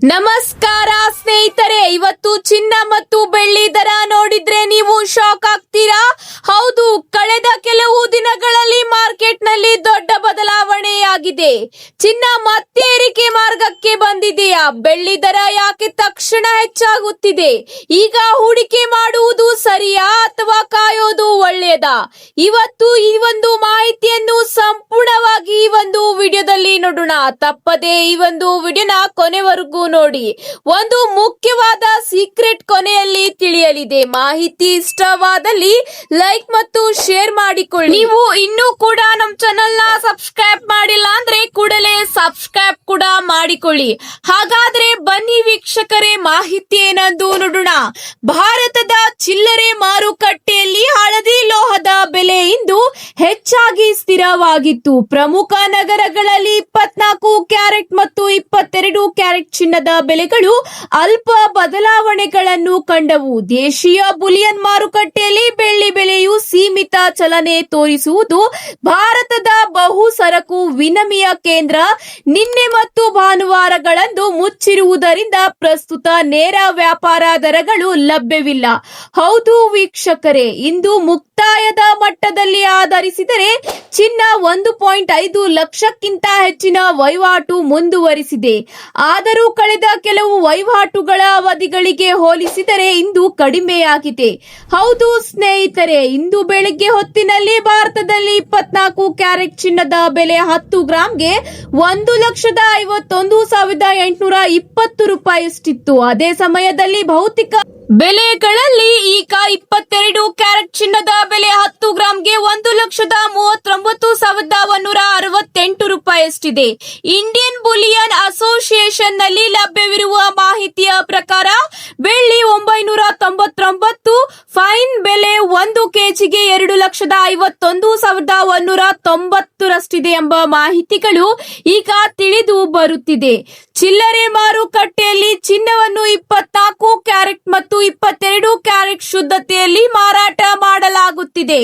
ನಮಸ್ಕಾರ ಸ್ನೇಹಿತರೆ, ಇವತ್ತು ಚಿನ್ನ ಮತ್ತು ಬೆಳ್ಳಿ ದರ ನೋಡಿದ್ರೆ ನೀವು ಶಾಕ್ ಆಗ್ತೀರಾ. ಹೌದು, ಕಳೆದ ಕೆಲವು ದಿನಗಳಲ್ಲಿ ಮಾರ್ಕೆಟ್ ನಲ್ಲಿ ದೊಡ್ಡ ಬದಲಾವಣೆಯಾಗಿದೆ. ಚಿನ್ನ ಮತ್ತೆ ಏರಿಕೆ ಮಾರ್ಗಕ್ಕೆ ಬಂದಿದೆಯಾ? ಬೆಳ್ಳಿ ದರ ಯಾಕೆ ತಕ್ಷಣ ಹೆಚ್ಚಾಗುತ್ತಿದೆ? ಈಗ ಹೂಡಿಕೆ ಮಾಡುವುದು ಸರಿಯಾ ಅಥವಾ ಕಾಯೋದು ಒಳ್ಳೆಯದಾ? ಇವತ್ತು ಈ ಒಂದು ಮಾಹಿತಿಯನ್ನು ಸಂಪೂರ್ಣವಾಗಿ ಈ ಒಂದು ವಿಡಿಯೋದಲ್ಲಿ ನೋಡೋಣ. ತಪ್ಪದೆ ಈ ಒಂದು ವಿಡಿಯೋನ ಕೊನೆವರೆಗೂ ನೋಡಿ. ಒಂದು ಮುಖ್ಯವಾದ ಸೀಕ್ರೆಟ್ ಕೊನೆಯಲ್ಲಿ ತಿಳಿಯಲಿದೆ. ಮಾಹಿತಿ ಇಷ್ಟವಾದಲ್ಲಿ ಲೈಕ್ ಮತ್ತು ಶೇರ್ ಮಾಡಿಕೊಳ್ಳಿ. ನೀವು ಇನ್ನೂ ಕೂಡ ನಮ್ಮ ಚಾನೆಲ್ ನ ಸಬ್ಸ್ಕ್ರೈಬ್ ಮಾಡಿಲ್ಲ ಅಂದ್ರೆ ಕೂಡಲೇ ಸಬ್ಸ್ಕ್ರೈಬ್ ಕೂಡ ಮಾಡಿಕೊಳ್ಳಿ. ಹಾಗಾದ್ರೆ ಬನ್ನಿ ವೀಕ್ಷಕರೇ, ಮಾಹಿತಿ ಏನೆಂದು ನೋಡೋಣ. ಭಾರತದ ಚಿಲ್ಲರೆ ಮಾರುಕಟ್ಟೆಯಲ್ಲಿ ಹಳದಿ ಲೋಹದ ಬೆಲೆ ಇಂದು ಹೆಚ್ಚಾಗಿ ಸ್ಥಿರವಾಗಿತ್ತು. ಪ್ರಮುಖ ನಗರಗಳಲ್ಲಿ 24 ಕ್ಯಾರೆಟ್ ಮತ್ತು 22 ಕ್ಯಾರೆಟ್ ಚಿನ್ನದ ಬೆಲೆಗಳು ಅಲ್ಪ ಬದಲಾವಣೆಗಳನ್ನು ಕಂಡವು. ದೇಶೀಯ ಬುಲಿಯನ್ ಮಾರುಕಟ್ಟೆಯಲ್ಲಿ ಬೆಳ್ಳಿ ಬೆಲೆಯು ಸೀಮಿತ ಚಲನೆ ತೋರಿಸುವುದು. ಭಾರತದ ಬಹು ಸರಕು ವಿನಿಮಯ ಕೇಂದ್ರ ನಿನ್ನೆ ಮತ್ತು ಭಾನುವಾರಗಳಂದು ಮುಚ್ಚಿರುವುದರಿಂದ ಪ್ರಸ್ತುತ ನೇರ ವ್ಯಾಪಾರ ದರಗಳು ಲಭ್ಯವಿಲ್ಲ. ಹೌದು ವೀಕ್ಷಕರೇ, ಇಂದು ಮುಕ್ತಾಯದ ಮಟ್ಟದಲ್ಲಿ ಆಧರಿಸಿದರೆ ಚಿನ್ನ 1.5 ಲಕ್ಷಕ್ಕಿಂತ ಹೆಚ್ಚಿನ ವಹಿವಾಟು ಮುಂದುವರಿಸಿದೆ. ಆದರೂ ಕಳೆದ ಕೆಲವು ವಹಿವಾಟುಗಳ ಅವಧಿಗಳಿಗೆ ಹೋಲಿಸಿದರೆ ಇಂದು ಕಡಿಮೆಯಾಗಿದೆ. ಹೌದು ಸ್ನೇಹಿತರೆ, ಇಂದು ಬೆಳಗ್ಗೆ ಹೊತ್ತಿನಲ್ಲಿ ಭಾರತದಲ್ಲಿ 24 ಕ್ಯಾರೆಟ್ ಚಿನ್ನದ ಬೆಲೆ 10 ಗ್ರಾಂಗೆ 1,51,820 ರೂಪಾಯಿಯಷ್ಟಿತ್ತು. ಅದೇ ಸಮಯದಲ್ಲಿ ಭೌತಿಕ ಬೆಲೆಗಳಲ್ಲಿ ಈಗ 22 ಕ್ಯಾರೆಟ್ ಚಿನ್ನದ ಬೆಲೆ 10 ಗ್ರಾಂಗೆ 1,39,168 ರೂಪಾಯಿಯಷ್ಟಿದೆ. ಇಂಡಿಯನ್ ಬುಲಿಯನ್ ಅಸೋಸಿಯೇಷನ್ ನಲ್ಲಿ ಲಭ್ಯವಿರುವ ಮಾಹಿತಿಯ ಪ್ರಕಾರ ಬೆಳ್ಳಿ 999, ಫೈನ್ ಬೆಲೆ 1 ಕೆಜಿಗೆ 2,51,190 ರಷ್ಟಿದೆ ಎಂಬ ಮಾಹಿತಿಗಳು ಈಗ ತಿಳಿದು ಬರುತ್ತಿದೆ. ಚಿಲ್ಲರೆ ಮಾರುಕಟ್ಟೆಯಲ್ಲಿ ಚಿನ್ನವನ್ನು 24 ಕ್ಯಾರೆಟ್ ಮತ್ತು 22 ಕ್ಯಾರೆಟ್ ಶುದ್ಧತೆಯಲ್ಲಿ ಮಾರಾಟ ಮಾಡಲಾಗುತ್ತಿದೆ.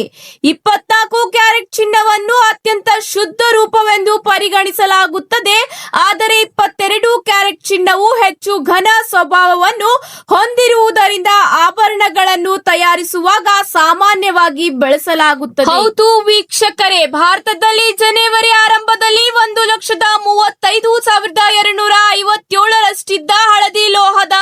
24 ಕ್ಯಾರೆಟ್ ಚಿನ್ನವನ್ನು ಅತ್ಯಂತ ಶುದ್ಧ ರೂಪವೆಂದು ಪರಿಗಣಿಸಲಾಗುತ್ತದೆ. ಆದರೆ 22 ಕ್ಯಾರೆಟ್ ಚಿನ್ನವು ಹೆಚ್ಚು ಘನ ಸ್ವಭಾವವನ್ನು ಹೊಂದಿರುವುದರಿಂದ ಆಭರಣಗಳನ್ನು ತಯಾರಿಸುವಾಗ ಸಾಮಾನ್ಯವಾಗಿ ಬಳಸಲಾಗುತ್ತದೆ. ಹೌದು ವೀಕ್ಷಕರೇ, ಭಾರತದಲ್ಲಿ ಜನವರಿ ಆರಂಭದಲ್ಲಿ 1,35,257 ರಷ್ಟಿದ್ದ ಹಳದಿ ಲೋಹದ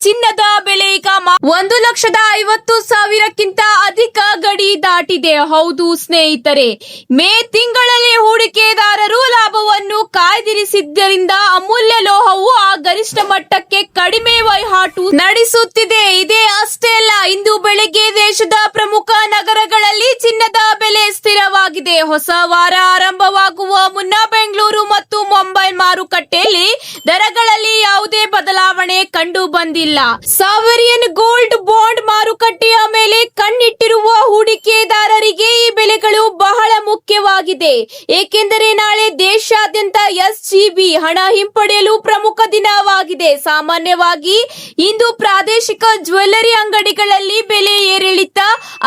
ಚಿನ್ನದ ಬೆಲೆ ಈಗ 1,50,000ಕ್ಕಿಂತ ಅಧಿಕ ಗಡಿ ದಾಟಿದೆ. ಹೌದು ಸ್ನೇಹಿತರೆ, ಮೇ ತಿಂಗಳಲ್ಲಿ ಹೂಡಿಕೆದಾರರು ಲಾಭವನ್ನು ಕಾಯ್ದಿರಿಸಿದ್ದರಿಂದ ಅಮೂಲ್ಯ ಲೋಹವು ಆ ಗರಿಷ್ಠ ಮಟ್ಟಕ್ಕೆ ಕಡಿಮೆ ವಹಿವಾಟು ನಡೆಸುತ್ತಿದೆ. ಇದೇ ಅಷ್ಟೇ ಅಲ್ಲ, ಇಂದು ಬೆಳಗ್ಗೆ ದೇಶದ ಪ್ರಮುಖ ನಗರಗಳಲ್ಲಿ ಚಿನ್ನದ ಬೆಲೆ ಸ್ಥಿರವಾಗಿದೆ. ಹೊಸ ವಾರ ಆರಂಭವಾಗುವ ಮುನ್ನ ಬೆಂಗಳೂರು ಮತ್ತು ಮುಂಬೈ ಮಾರುಕಟ್ಟೆಯಲ್ಲಿ ದರಗಳಲ್ಲಿ ಯಾವುದೇ ಬದಲಾವಣೆ ಕಂಡು ಬಂದಿಲ್ಲ. ಸಾವರಿಯನ್ ಗೋಲ್ಡ್ ಬಾಂಡ್ ಮಾರುಕಟ್ಟೆಯ ಮೇಲೆ ಕಣ್ಣಿಟ್ಟಿರುವ ಹೂಡಿಕೆದಾರರಿಗೆ ಈ ಬೆಲೆಗಳು ಬಹಳ ಮುಖ್ಯವಾಗಿದೆ. ಏಕೆಂದರೆ ನಾಳೆ ದೇಶಾದ್ಯಂತ ಎಸ್ಜಿಬಿ ಹಣ ಹಿಂಪಡೆಯಲು ಪ್ರಮುಖ ದಿನವಾಗಿದೆ. ಸಾಮಾನ್ಯವಾಗಿ ಇಂದು ಪ್ರಾದೇಶಿಕ ಜ್ಯುವೆಲ್ಲರಿ ಅಂಗಡಿಗಳಲ್ಲಿ ಬೆಲೆ ಏರಿಳಿತ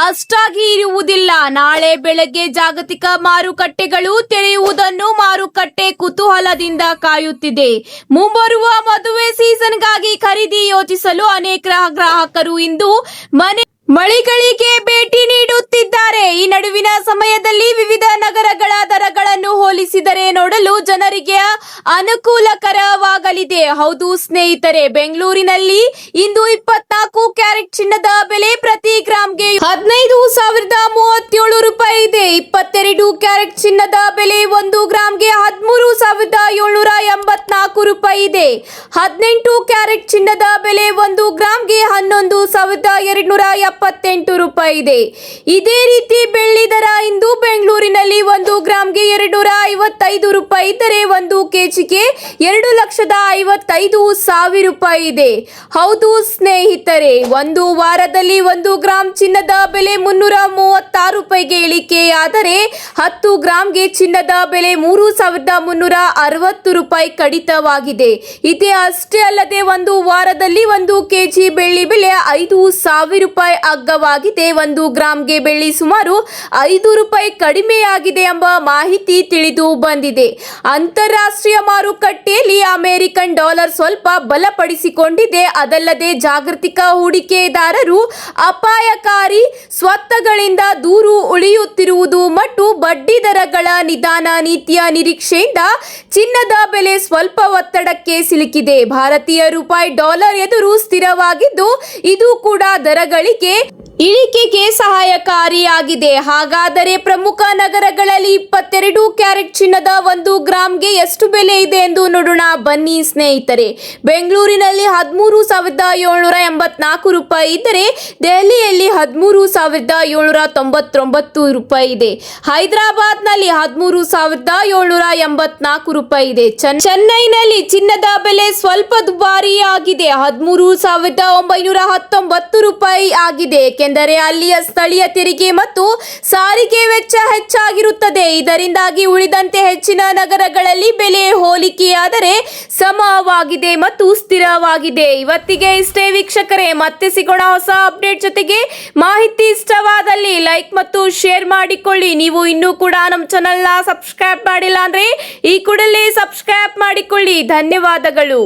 ಅಷ್ಟಾಗಿ ಇರುವುದಿಲ್ಲ. ನಾಳೆ ಬೆಳಗ್ಗೆ ಜಾಗತಿಕ ಮಾರುಕಟ್ಟೆಗಳು ತೆರೆಯುವುದನ್ನು ಮಾರುಕಟ್ಟೆ ಕುತೂಹಲದಿಂದ ಕಾಯುತ್ತಿದೆ. ಮುಂಬರುವ ಮದುವೆ ಸೀಸನ್ಗಾಗಿ ಖರೀದಿ ಯೋಚಿಸಲು ಅನೇಕ ಗ್ರಾಹಕರು ಇಂದು ಮಳಿಗಳಿಗೆ ಭೇಟಿ ನೀಡುತ್ತಿದ್ದಾರೆ. ಈ ನಡುವಿನ ಸಮಯದಲ್ಲಿ ವಿವಿಧ ನಗರಗಳ ದರಗಳನ್ನು ಹೋಲಿಸಿದರೆ ನೋಡಲು ಜನರಿಗೆ ಅನುಕೂಲಕರವಾಗಲಿದೆ. ಹೌದು ಸ್ನೇಹಿತರೆ, ಬೆಂಗಳೂರಿನಲ್ಲಿ ಇಂದು 24 ಕ್ಯಾರೆಟ್ ಚಿನ್ನದ ಬೆಲೆ ಪ್ರತಿ ಗ್ರಾಂಗೆ 15,037 ರೂಪಾಯಿ ಇದೆ. 22 ಕ್ಯಾರೆಟ್ ಚಿನ್ನದ ಬೆಲೆ 1 ಗ್ರಾಂಗೆ 13,784 ರೂಪಾಯಿ ಇದೆ. 18 ಕ್ಯಾರೆಟ್ ಚಿನ್ನದ ಬೆಲೆ 1 ಗ್ರಾಂಗೆ 11,278 ರೂಪಾಯಿ ಇದೆ. ಇದೇ ರೀತಿ ಬೆಳ್ಳಿ ದರ ಇಂದು ಬೆಂಗಳೂರಿನಲ್ಲಿ 1 ಗ್ರಾಂಗೆ 255 ರೂಪಾಯಿ ಇದ್ದರೆ 1 ಕೆಜಿಗೆ 2,55,000 ರೂಪಾಯಿ ಇದೆ. ಹೌದು ಸ್ನೇಹಿತರೆ, ಒಂದು ವಾರದಲ್ಲಿ 1 ಗ್ರಾಂ ಚಿನ್ನದ ಬೆಲೆ 336 ರೂಪಾಯಿಗೆ ಇಳಿಕೆಯಾದರೆ 10 ಗ್ರಾಂಗೆ ಚಿನ್ನದ ಬೆಲೆ 3,360 ರೂಪಾಯಿ ಕಡಿತವಾಗಿದೆ. ಇದೇ ಅಷ್ಟೇ ಅಲ್ಲದೆ ಒಂದು ವಾರದಲ್ಲಿ 1 ಕೆಜಿ ಬೆಳ್ಳಿ ಬೆಲೆ 5,000 ರೂಪಾಯಿ ಅಗ್ಗವಾಗಿದೆ. 1 ಗ್ರಾಂಗೆ ಬೆಳ್ಳಿ ಸುಮಾರು 5 ರೂಪಾಯಿ ಕಡಿಮೆಯಾಗಿದೆ ಎಂಬ ಮಾಹಿತಿ ತಿಳಿದು ಬಂದಿದೆ. ಅಂತಾರಾಷ್ಟ್ರೀಯ ಮಾರುಕಟ್ಟೆಯಲ್ಲಿ ಅಮೆರಿಕನ್ ಡಾಲರ್ ಸ್ವಲ್ಪ ಬಲಪಡಿಸಿಕೊಂಡಿದೆ. ಅದಲ್ಲದೆ ಜಾಗತಿಕ ಹೂಡಿಕೆದಾರರು ಅಪಾಯಕಾರಿ ಸ್ವತ್ತುಗಳಿಂದ ದೂರ ಉಳಿಯುತ್ತಿರುವುದು ಮತ್ತು ಬಡ್ಡಿ ದರಗಳ ನಿಧಾನ ನೀತಿಯ ನಿರೀಕ್ಷೆಯಿಂದ ಚಿನ್ನದ ಬೆಲೆ ಸ್ವಲ್ಪ ಒತ್ತಡಕ್ಕೆ ಸಿಲುಕಿದೆ. ಭಾರತೀಯ ರೂಪಾಯಿ ಡಾಲರ್ ಎದುರು ಸ್ಥಿರವಾಗಿದ್ದು, ಇದು ಕೂಡ ದರಗಳಿಗೆ ಇಳಿಕೆಗೆ ಸಹಾಯಕಾರಿಯಾಗಿದೆ. ಹಾಗಾದರೆ ಪ್ರಮುಖ ನಗರಗಳಲ್ಲಿ 22 ಕ್ಯಾರೆಟ್ ಚಿನ್ನದ 1 ಗ್ರಾಂಗೆ ಎಷ್ಟು ಬೆಲೆ ಇದೆ ಎಂದು ನೋಡೋಣ ಬನ್ನಿ ಸ್ನೇಹಿತರೆ. ಬೆಂಗಳೂರಿನಲ್ಲಿ 13,784 ರೂಪಾಯಿ ಇದ್ದರೆ ದೆಹಲಿಯಲ್ಲಿ 13,799 ರೂಪಾಯಿ ಇದೆ. ಹೈದರಾಬಾದ್ನಲ್ಲಿ 13,784 ರೂಪಾಯಿ ಇದೆ. ಚೆನ್ನೈನಲ್ಲಿ ಚಿನ್ನದ ಬೆಲೆ ಸ್ವಲ್ಪ ದುಬಾರಿಯಾಗಿದೆ, 13,919 ರೂಪಾಯಿ ಆಗಿದೆ. ಏಕೆಂದರೆ ಅಲ್ಲಿಯ ಸ್ಥಳೀಯ ತೆರಿಗೆ ಮತ್ತು ಸಾರಿಗೆ ವೆಚ್ಚ ಹೆಚ್ಚಾಗಿರುತ್ತದೆ. ಇದರಿಂದಾಗಿ ಉಳಿದಂತೆ ಹೆಚ್ಚಿನ ನಗರಗಳಲ್ಲಿ ಬೆಲೆ ಹೋಲಿಕೆಯಾದರೆ ಸಮವಾಗಿದೆ ಮತ್ತು ಸ್ಥಿರವಾಗಿದೆ. ಇವತ್ತಿಗೆ ಇಷ್ಟೇ ವೀಕ್ಷಕರೇ, ಮತ್ತೆ ಸಿಗೋಣ ಹೊಸ ಅಪ್ಡೇಟ್ ಜೊತೆಗೆ. ಮಾಹಿತಿ ಇಷ್ಟವಾದಲ್ಲಿ ಲೈಕ್ ಮತ್ತು ಶೇರ್ ಮಾಡಿಕೊಳ್ಳಿ. ನೀವು ಇನ್ನೂ ಕೂಡ ನಮ್ಮ ಚಾನೆಲ್ನ ಸಬ್ಸ್ಕ್ರೈಬ್ ಮಾಡಿಲ್ಲ ಅಂದ್ರೆ ಈ ಕೂಡಲೇ ಸಬ್ಸ್ಕ್ರೈಬ್ ಮಾಡಿಕೊಳ್ಳಿ. ಧನ್ಯವಾದಗಳು.